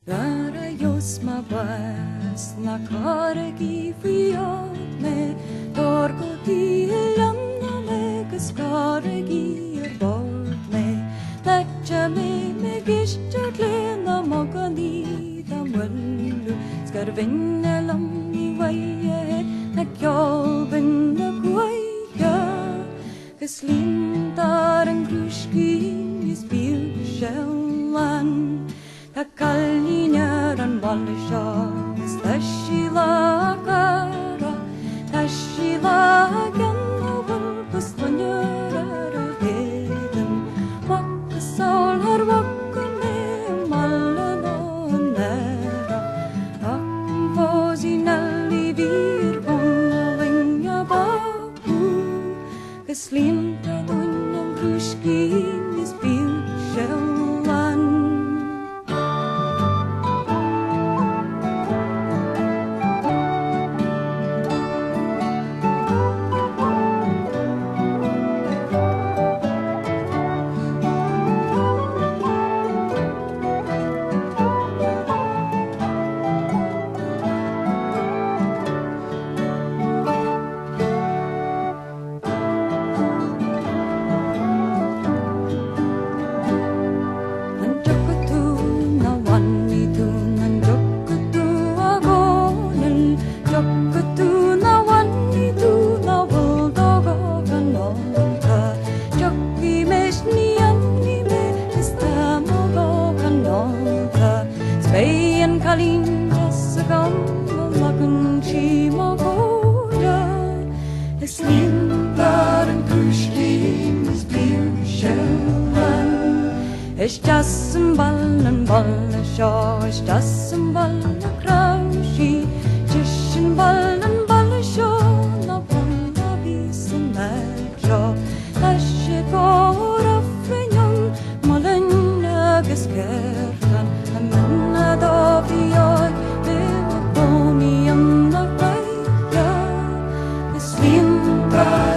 Rajos ma bas na karagi fiat me torgo di lamna me kaskaragi bort me letja me gishtertle na magani da wallu skarvinna lam ni waye na kjolben na kuaya kaslintar en krushki is bilshellan Kallinjaran valsha, stashila kara, tashila ganna valpuslanjara heden. Vakkasal har vakkane mallana nära. Akvosinalli virkonnalinga baku, kaslinta tunnan krushkin is bilshellan. Spain kalinjas gammal lagun chima goda Slintar en kurskim spilshellan Jassen ballen balle shaw Jassen ballen kraushi Tischen ballen balle shaw Na balla visen märja Lashe gora frenjan Malen nageskerran Menna da jag lever på mig ända färja Det slintar